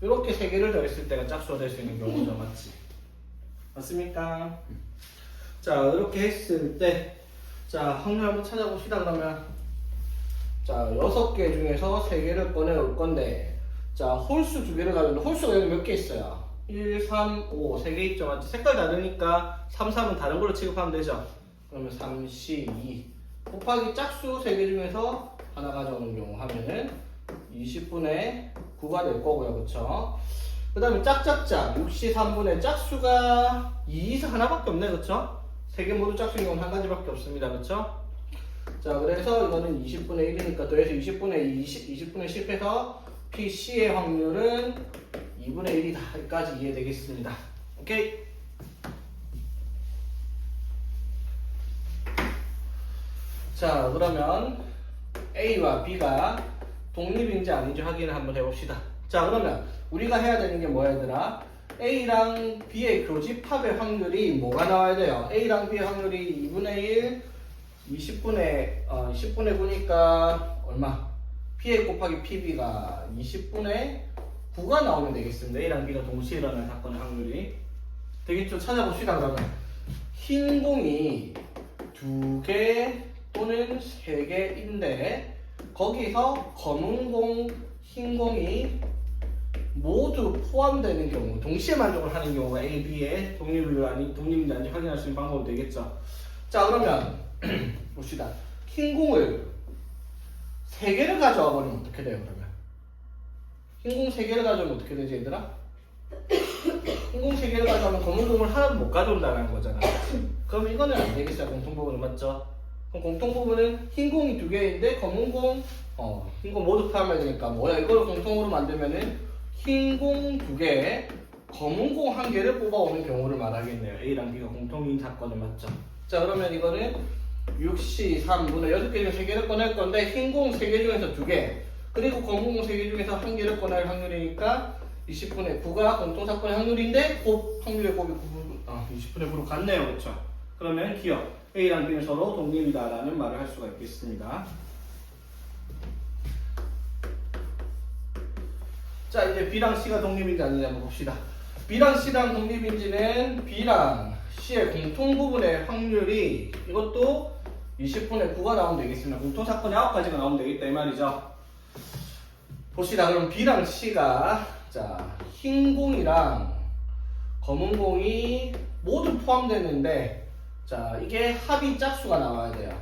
이렇게 3개를 더했을 때가 짝수가 될 수 있는 경우죠. 맞지? 맞습니까? 자, 이렇게 했을 때 자, 확률 한번 찾아봅시다. 그러면 자, 6개 중에서 3개를 꺼내올 건데 자, 홀수 2개를 가졌는데 홀수가 여기 몇 개 있어요? 1, 3, 5 세 개 있죠. 맞지? 색깔 다르니까 3, 3은 다른 걸로 취급하면 되죠. 그러면 3, C, 2 곱하기 짝수 세 개 중에서 하나 가져오는 경우 하면은 20분의 9가 될 거고요. 그쵸? 그 다음에 짝짝짝 6C 3분의 짝수가 2에서 하나밖에 없네. 그쵸? 세 개 모두 짝수인 경우는 한 가지밖에 없습니다. 그쵸? 자, 그래서 이거는 20분의 1이니까 더해서 20분의 20분의 10해서 PC의 확률은 2분의 1이다. 여기까지 이해되겠습니다. 오케이? 자, 그러면 A와 B가 독립인지 아닌지 확인을 한번 해봅시다. 자, 그러면 우리가 해야 되는 게 뭐야, 얘들아? A랑 B의 교집합의 확률이 뭐가 나와야 돼요? A랑 B의 확률이 2분의 1, 10분의 9니까 얼마? PA 곱하기 PB가 20분의 9가 나오면 되겠습니다. A랑 B가 동시에 일어날 사건의 확률이 되겠죠? 찾아봅시다. 그러면 흰 공이 2개 또는 3개인데 거기서 검은 공, 흰 공이 모두 포함되는 경우, 동시에 만족을 하는 경우가 A, B의 독립인지 아닌지 확인할 수 있는 방법이 되겠죠. 자, 그러면 봅시다. 흰 공을 3개를 가져와 버리면 어떻게 돼요, 그러면? 흰 공 3개를 가져오면 어떻게 되지, 얘들아? 흰 공 3개를 가져오면 검은 공을 하나도 못 가져온다는 거잖아. 그럼 이거는 안 되겠어요, 공통부분은. 맞죠? 그럼 공통부분은 흰 공이 2개인데 검은 공, 흰 공 모두 포함해야 되니까 뭐야? 이걸 공통으로 만들면은 흰 공 2개, 검은 공 1개를 뽑아오는 경우를 말하겠네요. A랑 B가 공통인 사건은. 맞죠? 자, 그러면 이거는 6C 3분의 6개 중에 3개를 꺼낼 건데 흰 공 3개 중에서 2개 그리고 검은 공 3개 중에서 1개를 꺼낼 확률이니까 20분의 9가 공통사건의 확률인데 확률의 곱이 20분의 9로 같네요. 그렇죠? 그러면 기억 A랑 B는 서로 독립이다라는 말을 할 수가 있겠습니다. 자, 이제 B랑 C가 독립인지 아니냐 한번 봅시다. B랑 C랑 독립인지는 B랑 C의 공통부분의 확률이 이것도 20분의 9가 나오면 되겠습니다. 공통사건이 9가지가 나오면 되겠다 이 말이죠. 봅시다. 그럼 B랑 C가 자, 흰 공이랑 검은 공이 모두 포함되는데 자, 이게 합이 짝수가 나와야 돼요.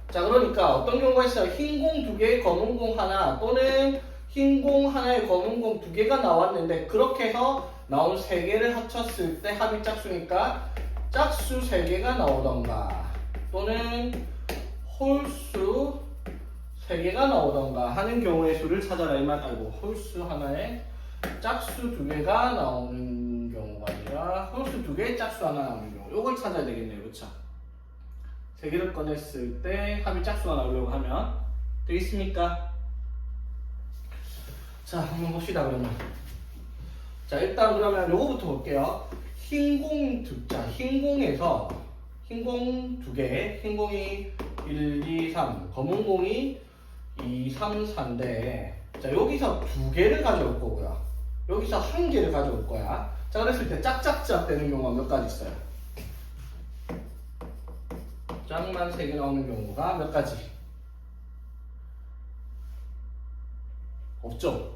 자, 그러니까 어떤 경우가 있어요? 흰 공 2개, 검은 공 하나 또는 흰 공 하나에 검은 공 2개가 나왔는데 그렇게 해서 나온 3개를 합쳤을 때 합이 짝수니까 짝수 3개가 나오던가 또는 홀수 3개가 나오던가 하는 경우의 수를 찾아라 이 말. 아이고, 홀수 하나에 짝수 2개가 나오는 경우가 아니라 홀수 2개에 짝수 하나 나오는 경우, 요걸 찾아야 되겠네요. 그쵸? 3개를 꺼냈을 때 합이 짝수가 나오려고 하면 되겠습니까? 자, 한번 봅시다. 그러면 자, 일단 그러면 요거부터 볼게요. 흰 공에서 흰 공 2개, 흰 공이 1, 2, 3, 검은 공이 2, 3, 4인데 자, 여기서 2개를 가져올 거고요. 여기서 1개를 가져올 거야. 자, 그랬을 때 짝짝짝 되는 경우가 몇 가지 있어요? 짝만 3개 나오는 경우가 몇 가지? 없죠?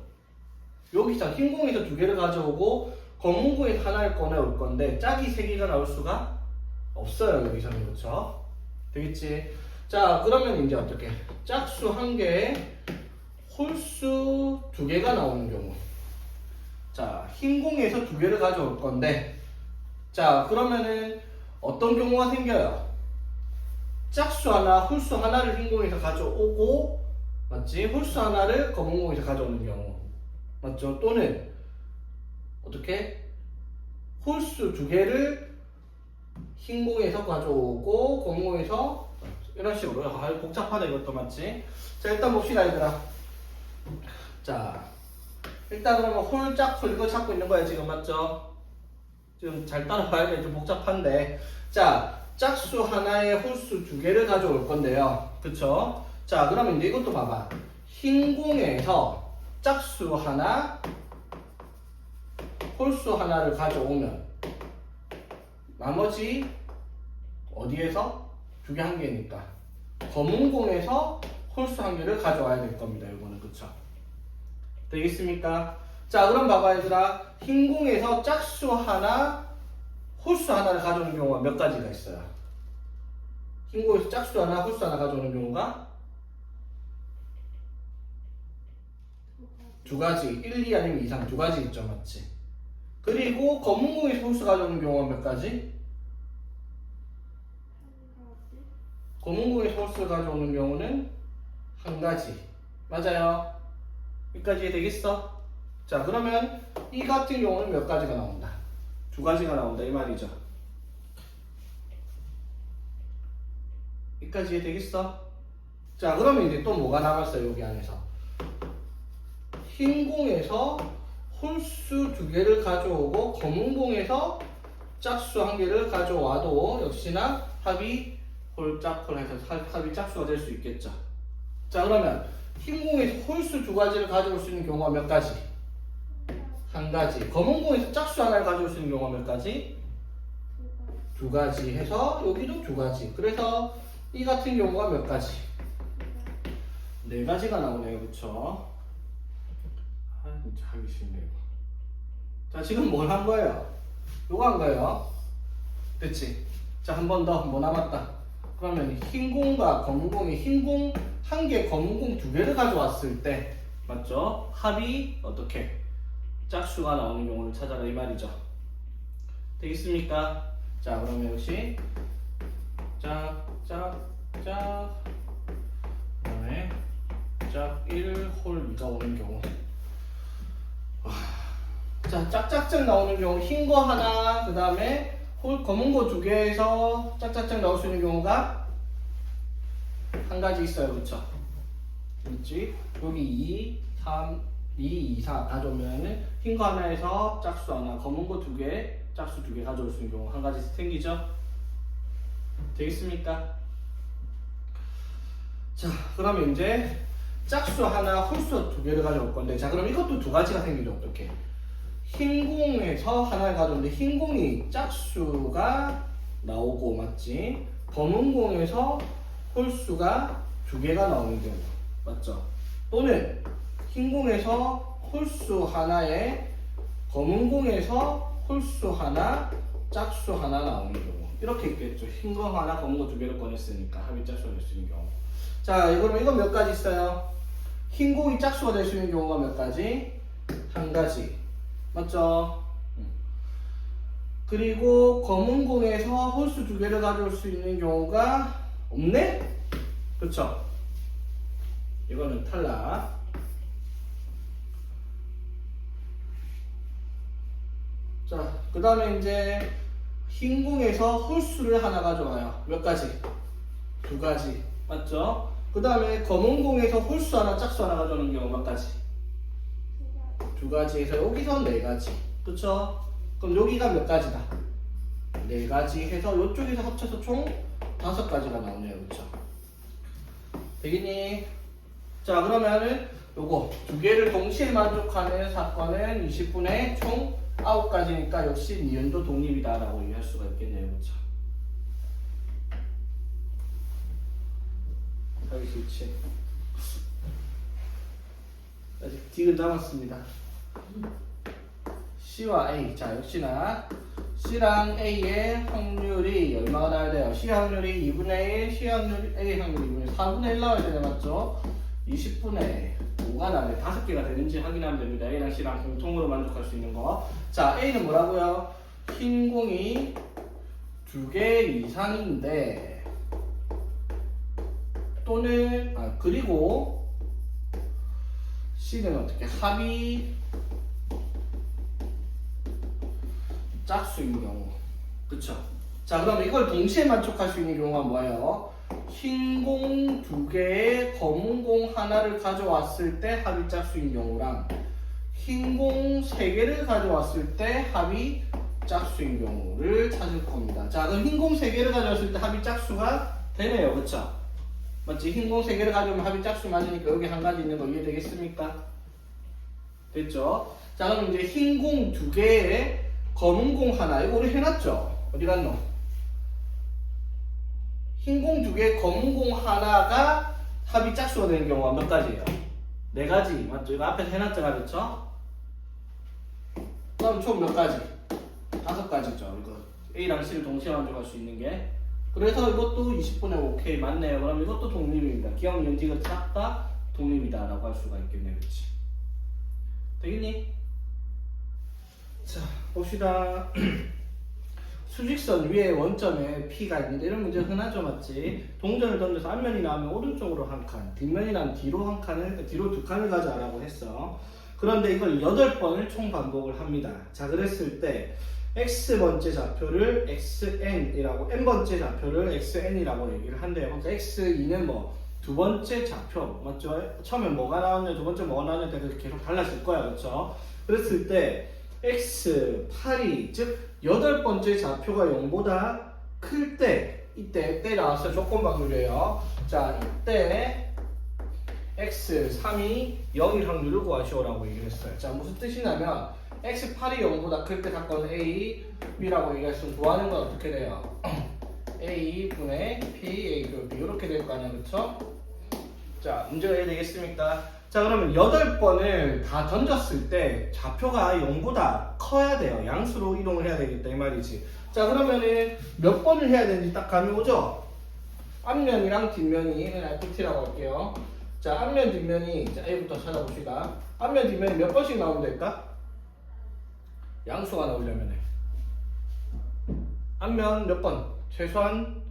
여기서 흰 공에서 2개를 가져오고 검은 공에서 하나를 꺼내올 건데 짝이 3개가 나올 수가 없어요. 여기서는. 그렇죠? 되겠지? 자, 그러면 이제 어떻게? 짝수 1개에 홀수 2개가 나오는 경우. 자, 흰 공에서 2개를 가져올 건데 자, 그러면은 어떤 경우가 생겨요? 짝수 하나, 홀수 하나를 흰 공에서 가져오고 맞지? 홀수 하나를 검은 공에서 가져오는 경우 맞죠? 또는 어떻게? 홀수 2개를 흰 공에서 가져오고 검은 공에서 이런 식으로. 복잡하다 이것도. 맞지? 자, 일단 봅시다 얘들아. 자, 일단 그러면 홀짝수 이거 찾고 있는 거야 지금. 맞죠? 지금 잘 따라봐야 돼. 좀 복잡한데. 자, 짝수 하나에 홀수 2개를 가져올 건데요. 그쵸? 자, 그러면 이제 이것도 봐봐. 흰 공에서 짝수 하나, 홀수 하나를 가져오면 나머지 어디에서? 2개 1개니까 검은 공에서 홀수 1개를 가져와야 될 겁니다. 이거는. 그쵸? 되겠습니까? 자, 그럼 봐봐 얘들아. 흰 공에서 짝수 하나, 홀수 하나를 가져오는 경우가 몇 가지가 있어요. 흰 공에서 짝수 하나, 홀수 하나 가져오는 경우가 두 가지. 1, 2 아니면 2, 3 두 가지 있죠, 맞지? 그리고 검은 공에서 홀수 가져오는 경우가 몇 가지? 검은 공에서 홀수 가져오는 경우는 한 가지. 맞아요. 여기까지 되겠어? 자, 그러면 이 같은 경우는 몇 가지가 나온다? 두 가지가 나온다 이 말이죠. 여기까지 되겠어? 자, 그러면 이제 또 뭐가 남았어요 여기 안에서? 흰 공에서 홀수 두 개를 가져오고 검은 공에서 짝수 한 개를 가져와도 역시나 합이 홀짝홀해서 합이 짝수가 될 수 있겠죠. 자, 그러면 흰 공에서 홀수 두 가지를 가져올 수 있는 경우가 몇 가지? 한 가지. 검은 공에서 짝수 하나를 가져올 수 있는 경우가 몇 가지? 두 가지 해서 여기도 두 가지. 그래서 이 같은 경우가 몇 가지? 네 가지가 나오네요. 그쵸? 아, 진짜 하기 싫네요. 자, 지금 뭘 한 거예요? 요거 한 거예요. 됐지? 자, 한 번 더. 뭐 남았다? 그러면 흰 공과 검은 공이 흰 공 한 개, 검은 공 두 개를 가져왔을 때 맞죠? 합이 어떻게? 짝수가 나오는 경우를 찾아라 이 말이죠. 되겠습니까? 자, 그러면 역시 짝 그다음에 짝 1홀 2가 오는 경우. 자, 짝짝짝 나오는 경우 흰 거 하나, 그 다음에 검은 거 두 개에서 짝짝짝 나올 수 있는 경우가 한 가지 있어요. 그쵸? 있지? 여기 2, 3, 2, 2, 4 가져오면은 흰 거 하나에서 짝수 하나, 검은 거 두 개, 짝수 두 개 가져올 수 있는 경우 한 가지 생기죠? 되겠습니까? 자, 그러면 이제 짝수 하나, 홀수 두 개를 가져올 건데, 자, 그럼 이것도 두 가지가 생기죠. 어떻게? 흰 공에서 하나를 가져오는데 흰 공이 짝수가 나오고 맞지? 검은 공에서 홀수가 두 개가 나오는 경우 맞죠? 또는 흰 공에서 홀수 하나에 검은 공에서 홀수 하나, 짝수 하나 나오는 경우 이렇게 있겠죠. 흰 거 하나, 검은 거 두 개를 꺼냈으니까 합이 짝수가 될 수 있는 경우. 자, 그러면 이건 몇 가지 있어요? 흰 공이 짝수가 될 수 있는 경우가 몇 가지? 한 가지. 맞죠? 그리고 검은 공에서 홀수 두 개를 가져올 수 있는 경우가 없네? 그쵸? 이거는 탈락. 자, 그 다음에 이제 흰 공에서 홀수를 하나 가져와요. 몇 가지? 두 가지. 맞죠? 그 다음에 검은 공에서 홀수 하나, 짝수 하나 가져오는 경우 몇 가지? 두 가지 해서 여기서 네 가지. 그쵸? 그럼 여기가 몇 가지다? 네 가지 해서 이쪽에서 합쳐서 총 5가지가 나오네요. 그쵸? 되겠니? 자, 그러면은 요거 두 개를 동시에 만족하는 사건은 20분에 총 9가지니까 역시 니은도 독립이다 라고 이해할 수가 있겠네요. 그쵸? 하기 싫지? 아직 D는 남았습니다. C와 A. 자, 역시나 C랑 A의 확률이 얼마가 나와야 돼요? C 확률이 2분의 1, C 확률이 A 확률이 2분의 1, 4분의 1 나와야 되네, 맞죠? 20분의 5가 나와야 돼. 5개가 되는지 확인하면 됩니다. A랑 C랑 공통으로 만족할 수 있는 거. 자, A는 뭐라고요? 흰 공이 2개 이상인데 또는 그리고 C는 어떻게? 합이 짝수인 경우. 그쵸? 자, 그럼 이걸 동시에 만족할 수 있는 경우가 뭐예요? 흰 공 2개에 검은 공 하나를 가져왔을 때 합이 짝수인 경우랑 흰 공 3개를 가져왔을 때 합이 짝수인 경우를 찾을 겁니다. 자, 그럼 흰 공 3개를 가져왔을 때 합이 짝수가 되네요. 그쵸? 맞지? 흰 공 3개를 가져오면 합이 짝수 맞으니까 여기 한 가지 있는 거 이해되겠습니까? 됐죠? 자, 그럼 이제 흰 공 2개에 검은 공 하나, 이거 우리 해놨죠? 어디 갔노? 흰 공 2개, 검은 공 하나가 합이 짝수가 되는 경우가 몇 가지예요? 4가지, 맞죠? 이거 앞에서 해놨잖아, 그쵸? 그럼 총 몇 가지? 5가지죠. 이거 A랑 C를 동시에 만족할 수 있는 게. 그래서 이것도 20분의 오케이 맞네요. 그럼 이것도 독립입니다. 기억 연직은 작다 독립이다 라고 할 수가 있겠네요. 그렇지? 되겠니? 자 봅시다. 수직선 위에 원점에 P가 있는데 이런 문제 흔하죠, 맞지? 동전을 던져서 앞면이 나오면 오른쪽으로 한 칸, 뒷면이 나오면 뒤로 한 칸을, 뒤로 2칸을 가져라고 했어. 그런데 이걸 8번을 총 반복을 합니다. 자, 그랬을 때 x번째 좌표를 xn이라고, n번째 좌표를 xn이라고 얘기를 한대요. 그러니까 x2는 뭐 두 번째 좌표, 맞죠? 처음에 뭐가 나왔냐, 두 번째 뭐가 나왔냐, 계속 달라질 거야, 그렇죠? 그랬을 때 x8이 즉 8번째 좌표가 0보다 클 때, 이때 나왔어요. 조건 방울이에요. 자, 이때 x3이 0일 확률을 구하시오라고 얘기를 했어요. 자, 무슨 뜻이냐면 x8이 0보다 클 때 사건은 a, b라고 얘기했으면 구하는 건 어떻게 돼요? a분의 p, a, b 이렇게 될 거 아니야, 그쵸? 자, 문제가 되겠습니까? 자, 그러면 8번을 다 던졌을 때 좌표가 0보다 커야 돼요. 양수로 이동을 해야 되겠다 이 말이지. 자, 그러면은 몇 번을 해야 되는지 딱 감이 오죠? 앞면이랑 뒷면이 FT라고 할게요. 자, 앞면 뒷면이, 자, A부터 찾아봅시다. 앞면 뒷면이 몇 번씩 나오면 될까? 양수가 나오려면 앞면 몇 번? 최소한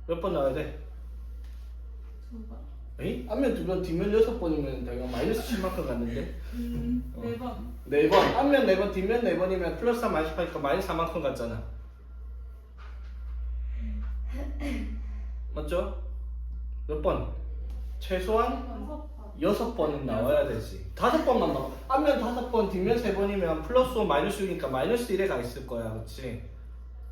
몇 번 나와야 돼? 에이? 앞면 2번, 뒷면 6번이면 내가 마이너스 10만큼 갔는데? 4번. 4번. 앞면 4번, 뒷면 4번이면 플러스 3 마이너스 8이니까 마이너스 4만큼 갔잖아. 맞죠? 몇 번? 최소한 6번은 나와야 되지. 5번만 나와. 앞면 5번, 뒷면 3번이면 플러스 5 마이너스 6이니까 마이너스 1에 가 있을 거야. 그치?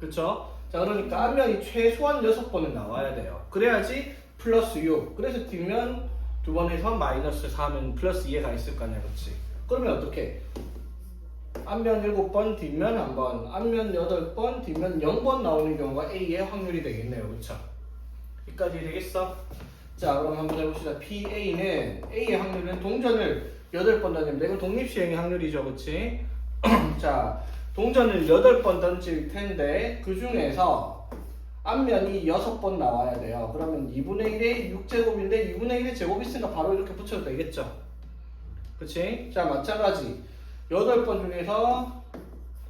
그쵸? 자, 그러니까 앞면이 최소한 6번은 나와야 돼요. 그래야지 플러스 6. 그래서 뒷면 2번에서 마이너스 4면 플러스 2에 가 있을 거 아니야. 그치? 그러면 어떻게? 앞면 7번, 뒷면 1번, 앞면 8번, 뒷면 0번 나오는 경우가 A의 확률이 되겠네요. 그쵸? 여기까지 되겠어? 자, 그럼 한번 해봅시다. PA는, A의 확률은 동전을 8번 던집니다. 이건 독립시행의 확률이죠. 그치? 자, 동전을 8번 던질 텐데, 그 중에서 앞면이 6번 나와야 돼요. 그러면 2분의 1의 6제곱인데, 2분의 1의 제곱 있으니까 바로 이렇게 붙여도 되겠죠? 그치? 자, 마찬가지. 8번 중에서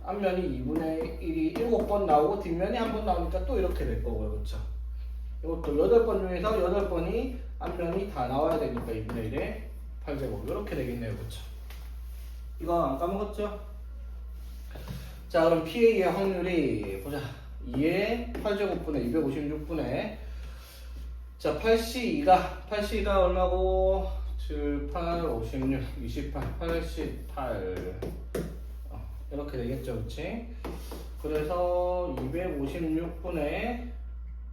앞면이 2분의 1이 7번 나오고, 뒷면이 1번 나오니까 또 이렇게 될 거고요. 그쵸? 이것도 8번 중에서 8번이 앞면이 다 나와야 되니까 2분의 1에 8제곱 이렇게 되겠네요. 그쵸? 이거 안 까먹었죠? 자, 그럼 PA의 확률이 보자. 2의 8제곱분의 256분의 자, 8C2가 얼마고? 7, 8, 56, 28, 88 이렇게 되겠죠. 그치? 그래서 256분의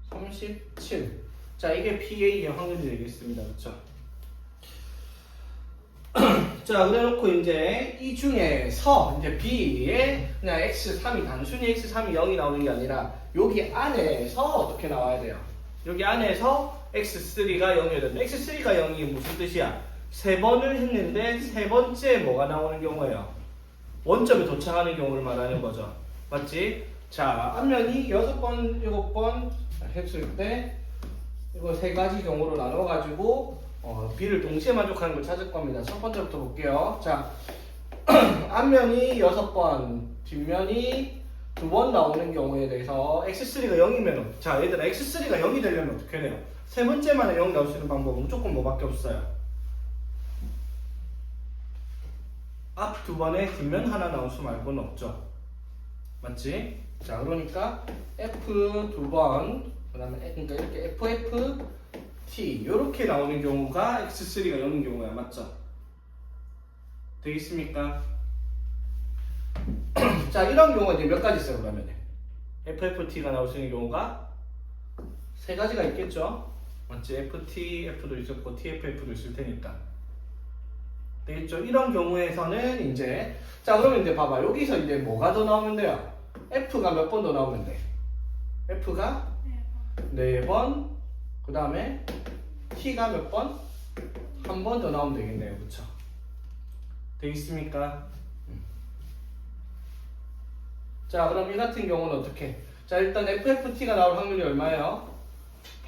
37. 자, 이게 PA의 확률이 되겠습니다. 그쵸? 자, 그래 놓고 이제 이 중에서 이제 B에 그냥 X3이 단순히 X3이 0이 나오는 게 아니라 여기 안에서 어떻게 나와야 돼요? 여기 안에서 X3가 0이어야 된다. X3가 0이 무슨 뜻이야? 3번을 했는데 세 번째 뭐가 나오는 경우예요? 원점에 도착하는 경우를 말하는 거죠. 맞지? 자, 앞면이 6번, 7번 했을 때 이거 세 가지 경우로 나눠가지고 B를 동시에 만족하는 걸 찾을 겁니다. 첫 번째부터 볼게요. 자, 앞면이 6번, 뒷면이 2번 나오는 경우에 대해서 X3가 0이면 자, 얘들아 X3가 0이 되려면 어떻게 해야 돼요? 세 번째만에 0 나올 수 있는 방법은 무조건 뭐밖에 없어요? 앞 2번에 뒷면 하나 나올 수 말고는 없죠. 맞지? 자, 그러니까 F 2번 그 다음에 그러니까 이렇게 FF T 이렇게 나오는 경우가 X3가 0인 경우야. 맞죠? 되겠습니까? 자, 이런 경우가 이제 몇 가지 있어요. 그러면 FFT가 나올 수 있는 경우가 세 가지가 있겠죠. 맞지? FTF도 있었고 TFF도 있을 테니까 되겠죠? 이런 경우에서는 이제 자, 그러면 이제 봐봐. 여기서 이제 뭐가 더 나오면 돼요? F가 몇 번 더 나오면 돼? F가 4번, 그 다음에 T가 몇 번? 한 번 더 나오면 되겠네요. 그쵸? 되겠습니까? 자, 그럼 이 같은 경우는 어떻게? 자, 일단 FFT가 나올 확률이 얼마예요?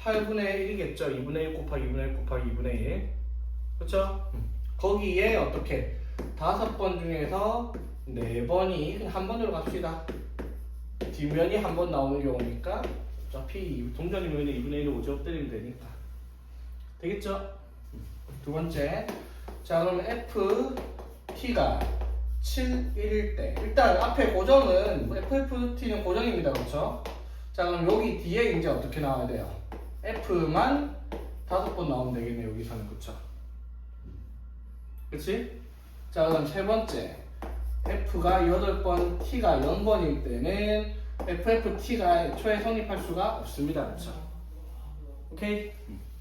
8분의 1이겠죠. 2분의 1 곱하기 2분의 1 곱하기 2분의 1. 그렇죠? 거기에 어떻게? 5번 중에서 4번이 그냥 한 번으로 갑시다. 뒷면이 한 번 나오는 경우니까 어차피 동전이면 2분의 1을 5제곱 때리면 되니까. 되겠죠? 두 번째. 자, 그러면 FT가 7, 1일 때 일단 앞에 고정은 FFT는 고정입니다. 그렇죠? 자, 그럼 여기 뒤에 이제 어떻게 나와야 돼요? F만 5번 나오면 되겠네. 여기서는. 그쵸? 그치? 자, 그럼 세 번째. F가 8번, T가 0번일 때는 FFT가 애초에 성립할 수가 없습니다. 그쵸? 오케이?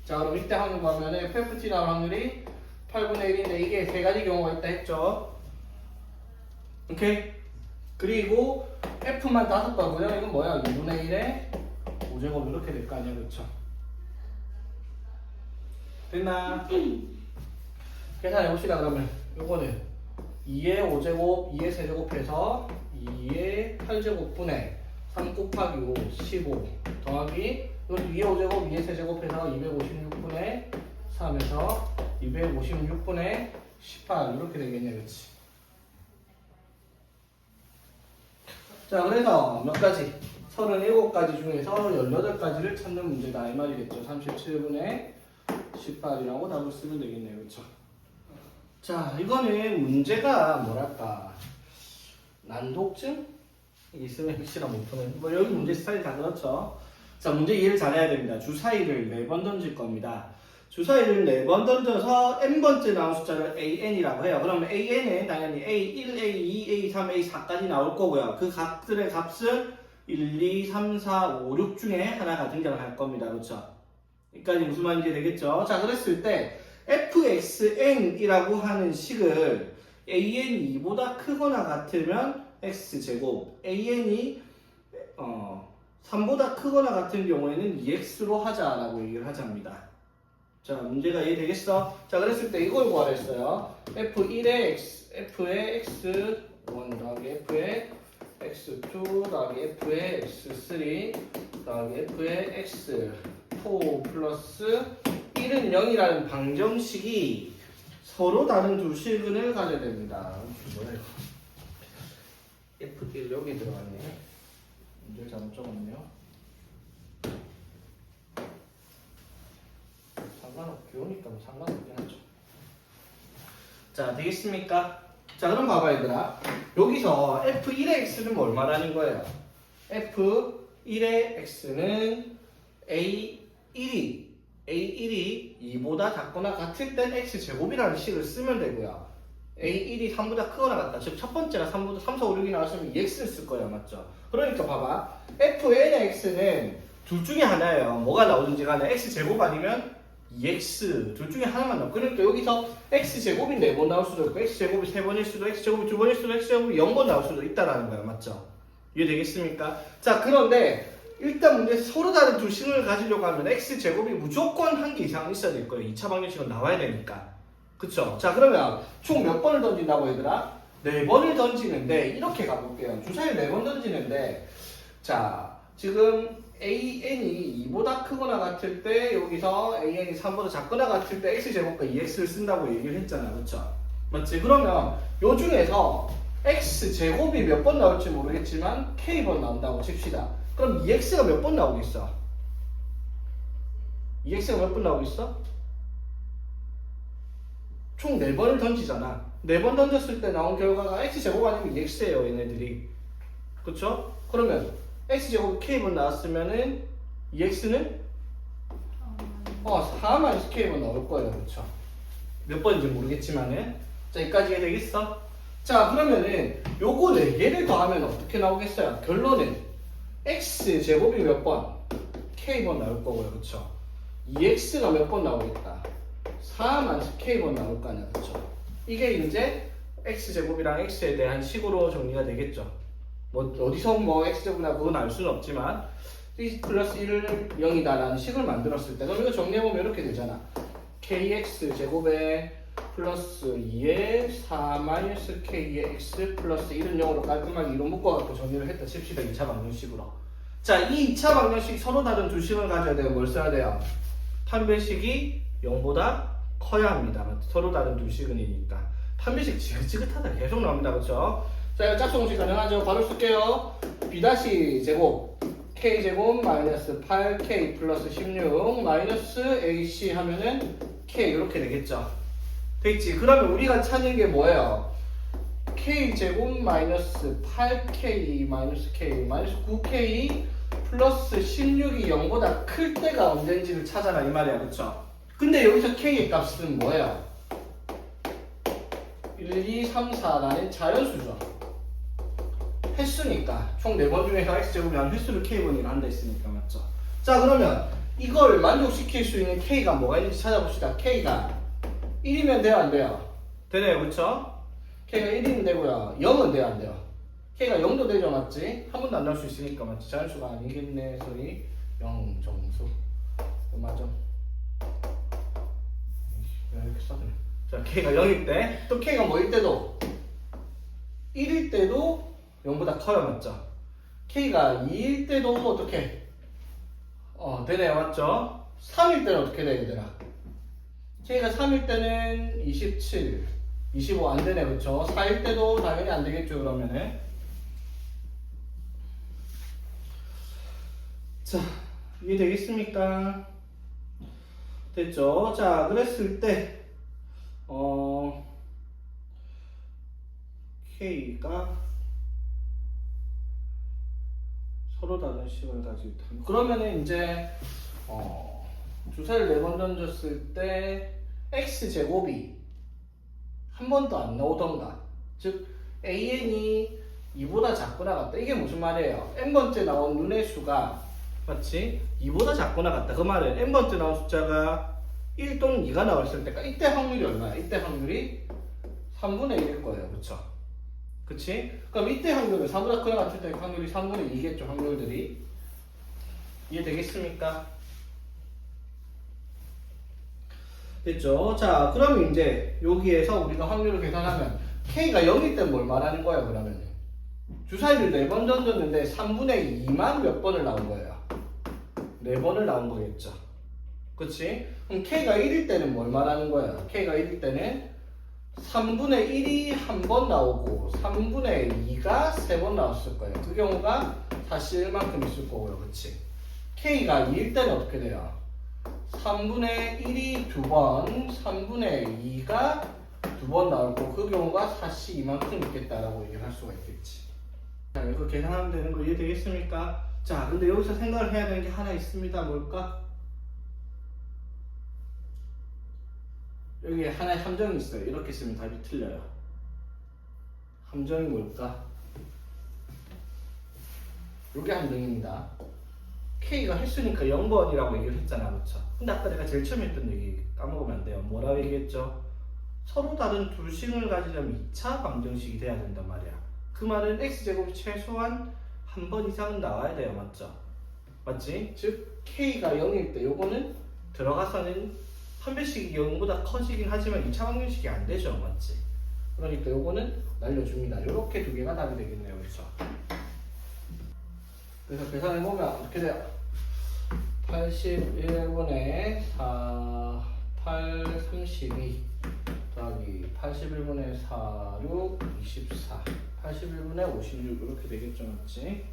자, 그럼 이때 확률 보면 FFT 나올 확률이 8분의 1인데 이게 세 가지 경우가 있다 했죠? 오케이? 그리고 F만 5번이고요. 이건 뭐야? 2분의 1에 5제곱 이렇게 될 거 아니야? 그쵸? 됐나? 계산해봅시다. 그러면 요거는 2의 5제곱, 2의 세제곱해서 2의 8제곱분의 3 곱하기 5, 15 더하기 이것도 2의 5제곱, 2의 세제곱해서 256분의 3에서 256분의 18 이렇게 되겠네. 그치? 자, 그래서 몇 가지? 37가지 중에서 18가지를 찾는 문제다 이 말이겠죠. 37분의 18이라고 답을 쓰면 되겠네요. 그렇죠? 자, 이거는 문제가 뭐랄까 난독증? 있으면 혹시나 못하는 뭐 여기 문제 스타일이 다 그렇죠. 자, 문제 이해를 잘해야 됩니다. 주사위를 4번 던질 겁니다. 주사위를 4번 던져서 n번째 나온 숫자를 an이라고 해요. 그러면 an은 당연히 a1, a2, a3, a4까지 나올 거고요. 그 값들의 값은 1, 2, 3, 4, 5, 6 중에 하나가 등장을 할 겁니다. 그렇죠? 여기까지 무슨 말인지 되겠죠? 자, 그랬을 때 fxn이라고 하는 식을 an이 2보다 크거나 같으면 x제곱, an이 3보다 크거나 같은 경우에는 2x로 하자라고 얘기를 하자입니다. 자, 문제가 이해되겠어? 자, 그랬을 때 이걸 구하라 했어요. f1의 x, f의 x1 더하기 f의 x2 더하기 f의 x3 더하기 f의 x4 플러스 1은 0이라는 방정식이 서로 다른 두 실근을 가져야 됩니다. 뭐야 이거? F1 여기 들어갔네. 문제를 잘못 적었네요. 귀여우니까 뭐 상관없긴 하죠. 자, 되겠습니까? 자, 그럼 봐봐 얘들아. 여기서 f1의 x는 뭘 말하는 거예요? f1의 x는 a1이 2보다 작거나 같을 땐 x제곱이라는 식을 쓰면 되고요. a1이 3보다 크거나 같다. 즉 첫 번째가 3, 4, 5, 6이 나왔으면 2x를 쓸 거예요. 맞죠? 그러니까 봐봐. fn의 x는 둘 중에 하나예요. 뭐가 나오든지 간에 x제곱 아니면 2x 둘 중에 하나만 나와. 그러니까 여기서 x제곱이 4번 나올 수도 있고 x제곱이 3번일 수도 x제곱이 2번일 수도 x제곱이 0번 나올 수도 있다라는 거예요. 맞죠? 이해되겠습니까? 자, 그런데 일단 문제 서로 다른 두 식을 가지려고 하면 x제곱이 무조건 한 개 이상 있어야 될 거예요. 2차 방정식은 나와야 되니까. 그쵸? 자, 그러면 총 몇 번을 던진다고 얘들아? 4번을 던지는데 이렇게 가볼게요. 주사위 4번 던지는데 자, 지금 an이 2보다 크거나 같을 때 여기서 an이 3보다 작거나 같을 때 x제곱과 2x를 쓴다고 얘기를 했잖아. 그쵸? 맞지? 그러면 요 중에서 x제곱이 몇 번 나올지 모르겠지만 k번 나온다고 칩시다. 그럼 2x가 몇 번 나오겠어? 2x가 몇 번 나오겠어? 총 4번을 던지잖아. 4번 던졌을 때 나온 결과가 x제곱 아니면 2x예요. 얘네들이. 그쵸? 그러면 x제곱 k번 나왔으면은 2x는 4-k번 나올 거예요. 그쵸? 몇 번인지 모르겠지만은 자, 여기까지 되겠어? 자, 그러면은 요거 4개를 더하면 어떻게 나오겠어요? 결론은 x제곱이 몇 번? k번 나올 거고요. 그쵸? 2x가 몇 번 나오겠다? 4-k번 나올 거 아니야. 그쵸? 이게 이제 x제곱이랑 x에 대한 식으로 정리가 되겠죠. 뭐 어디서 뭐 x제곱이나 그건 알 수는 없지만 x 플러스 1을 0이다 라는 식을 만들었을 때 그럼 이거 정리해보면 이렇게 되잖아. kx 제곱에 플러스 2에 4 마이너스 K의 X 플러스 1은 0으로 깔끔하게 이로 묶어갖고 정리를 했다 칩시다. 2차 방정식으로. 자, 이 2차 방정식 서로 다른 두 식을 가져야 돼요. 뭘 써야 돼요? 판별식이 0보다 커야 합니다. 서로 다른 두 식은이니까. 판별식 지긋지긋하다 계속 나옵니다. 그렇죠? 자, 이거 짝수공식 가능하죠? 바로 쓸게요. B' 제곱 K제곱 마이너스 8K 플러스 16 마이너스 AC 하면은 K 이렇게 되겠죠? 됐지? 그러면 우리가 찾는 게 뭐예요? K제곱 마이너스 8K 마이너스 K 마이너스 9K 플러스 16이 0보다 클 때가 언제인지를 찾아라 이 말이야. 그쵸? 근데 여기서 K의 값은 뭐예요? 1, 2, 3, 4라는 자연수죠. 횟수니까 총 4번 중에서 X제곱이 한 횟수를 K번이라 한다 했으니까 맞죠? 자, 그러면 이걸 만족시킬 수 있는 K가 뭐가 있는지 찾아봅시다. K가 1이면 돼요 안 돼요? 되네요. 그쵸? K가 1이면 되고요. 0은 돼요 안 돼요? K가 0도 되죠 맞지? 한 번도 안 나올 수 있으니까 맞지? 자연수가 아니겠네 소리 0정수 맞아. 이렇게 써드려. 자, K가 0일 때 또 K가 뭐일 때도 1일 때도 0보다 커요 맞죠? K가 2일 때도 어떻게? 되네요 맞죠? 3일 때는 어떻게 돼야 되나? K가 3일 때는 27, 25 안 되네 그쵸? 4일 때도 당연히 안 되겠죠 그러면은. 자, 이해되겠습니까? 됐죠? 자, 그랬을 때 K가 서로 다른 식을 가지고 있다. 그러면은 이제 주사를 4번 던졌을 때 X제곱이 한 번도 안 나오던가, 즉 AN이 2보다 작거나 같다. 이게 무슨 말이에요? n번째 나온 눈의 수가 맞지? 2보다 작거나 같다. 그 말은 n번째 나온 숫자가 1 또는 2가 나왔을 때까 이때 확률이 얼마야? 이때 확률이 3분의 1일 거예요. 그쵸? 그치? 그럼 이때 확률은 4보다 크거나 같을 때 확률이 3분의 2겠죠. 확률들이. 이해되겠습니까? 됐죠? 자, 그러면 이제 여기에서 우리가 확률을 계산하면 K가 0일 때 뭘 말하는 거예요, 그러면? 주사위를 4번 던졌는데 3분의 2만 몇 번을 나온 거예요? 4번을 나온 거겠죠? 그치? 그럼 K가 1일 때는 뭘 말하는 거예요? K가 1일 때는 3분의 1이 한 번 나오고 3분의 2가 3번 나왔을 거예요. 그 경우가 사실 1만큼 있을 거고요. 그치? K가 2일 때는 어떻게 돼요? 3분의 1이 2번, 3분의 2가 2번 나오고 그 경우가 사실 이만큼 있겠다라고 얘기를 할 수가 있겠지. 자, 이거 계산하면 되는 거 이해되겠습니까? 자, 근데 여기서 생각을 해야 되는 게 하나 있습니다. 뭘까? 여기에 하나의 함정이 있어요. 이렇게 쓰면 답이 틀려요. 함정이 뭘까? 이게 함정입니다. K가 횟수니까 0번이라고 얘기를 했잖아. 그쵸? 근데 아까 내가 제일 처음에 했던 얘기 까먹으면 안 돼요. 뭐라고 얘기했죠? 서로 다른 두 식을 가지려면 2차 방정식이 돼야 된단 말이야. 그 말은 X제곱이 최소한 한 번 이상은 나와야 돼요. 맞죠? 맞지? 즉 K가 0일 때 요거는 들어가서는 판별식이 0보다 커지긴 하지만 2차 방정식이 안 되죠. 맞지? 그러니까 요거는 날려줍니다. 요렇게 두 개가 답이 되겠네요. 그렇죠? 그래서 계산해보면 어떻게 돼요? 81분의 4, 8, 32 더하기 81분의 4, 6, 24 81분의 56 이렇게 되겠죠. 맞지?